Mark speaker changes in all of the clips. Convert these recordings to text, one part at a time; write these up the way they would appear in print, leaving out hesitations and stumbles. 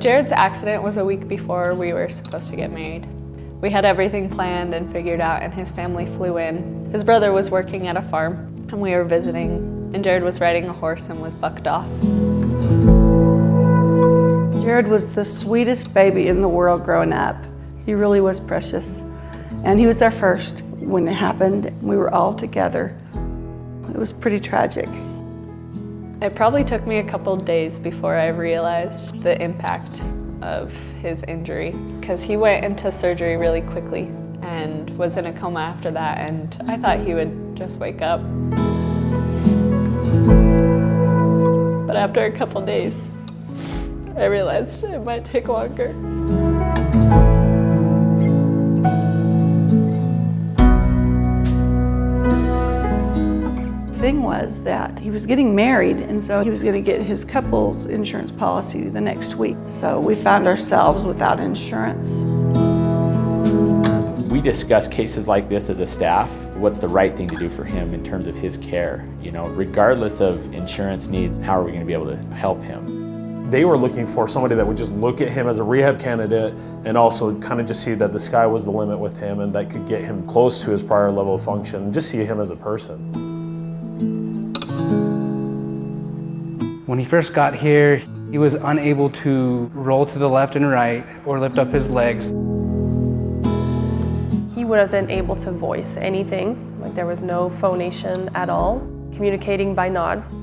Speaker 1: Jared's accident was a week before we were supposed to get married. We had everything planned and figured out, and his family flew in. His brother was working at a farm, and we were visiting, and Jared was riding a horse and was bucked off.
Speaker 2: Jared was the sweetest baby in the world growing up. He really was precious. And he was our first when it happened. We were all together. It was pretty tragic.
Speaker 1: It probably took me a couple days before I realized the impact of his injury, because he went into surgery really quickly and was in a coma after that, and I thought he would just wake up. But after a couple days, I realized it might take longer.
Speaker 2: The thing was that he was getting married, and so he was going to get his couple's insurance policy the next week. So we found ourselves without insurance.
Speaker 3: We discuss cases like this as a staff. What's the right thing to do for him in terms of his care? You know, regardless of insurance needs, how are we going to be able to help him?
Speaker 4: They were looking for somebody that would just look at him as a rehab candidate and also kind of just see that the sky was the limit with him and that could get him close to his prior level of function and just see him as a person.
Speaker 5: When he first got here, he was unable to roll to the left and right or lift up his legs.
Speaker 6: He wasn't able to voice anything, like there was no phonation at all, communicating by nods.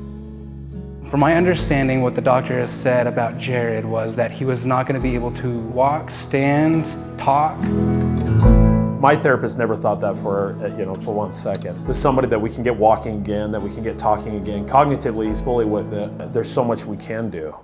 Speaker 5: From my understanding, what the doctor has said about Jared was that he was not going to be able to walk, stand, talk.
Speaker 4: My therapist never thought that for 1 second. This is somebody that we can get walking again, that we can get talking again. Cognitively, he's fully with it. There's so much we can do.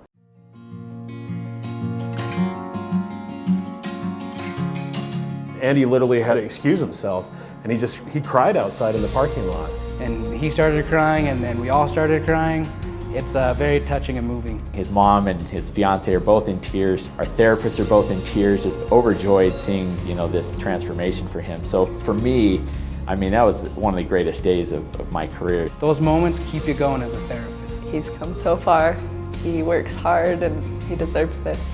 Speaker 4: Andy literally had to excuse himself, and he cried outside in the parking lot.
Speaker 5: And he started crying, and then we all started crying. It's very touching and moving.
Speaker 3: His mom and his fiance are both in tears. Our therapists are both in tears, just overjoyed seeing, this transformation for him. So for me, that was one of the greatest days of my career.
Speaker 5: Those moments keep you going as a therapist.
Speaker 1: He's come so far. He works hard and he deserves this.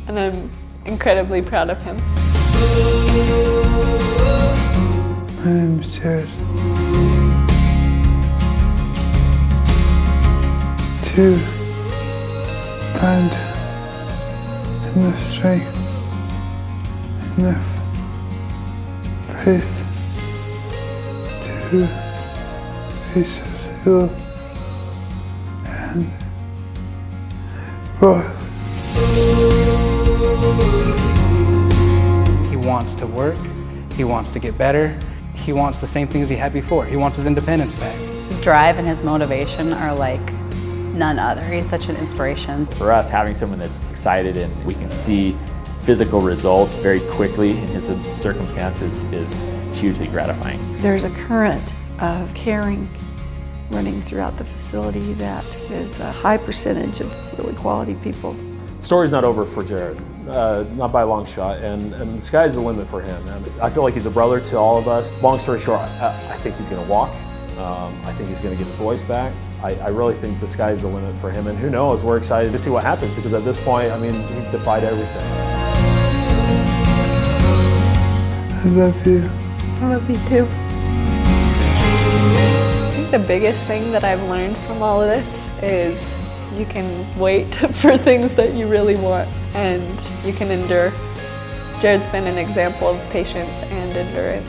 Speaker 1: And I'm incredibly proud of him.
Speaker 7: My name is Jared. To find enough strength, enough faith to face the hill and forth.
Speaker 5: He wants to work, he wants to get better, he wants the same things he had before. He wants his independence back.
Speaker 8: His drive and his motivation are like none other. He's such an inspiration.
Speaker 3: For us, having someone that's excited and we can see physical results very quickly in his circumstances is hugely gratifying.
Speaker 2: There's a current of caring running throughout the facility that is a high percentage of really quality people.
Speaker 4: The story's not over for Jared, not by a long shot, and the sky's the limit for him. I feel like he's a brother to all of us. Long story short, I think he's going to walk. I think he's going to get his voice back. I really think the sky's the limit for him, and who knows, we're excited to see what happens because at this point, he's defied everything.
Speaker 7: I love you.
Speaker 1: I love you too. I think the biggest thing that I've learned from all of this is you can wait for things that you really want and you can endure. Jared's been an example of patience and endurance.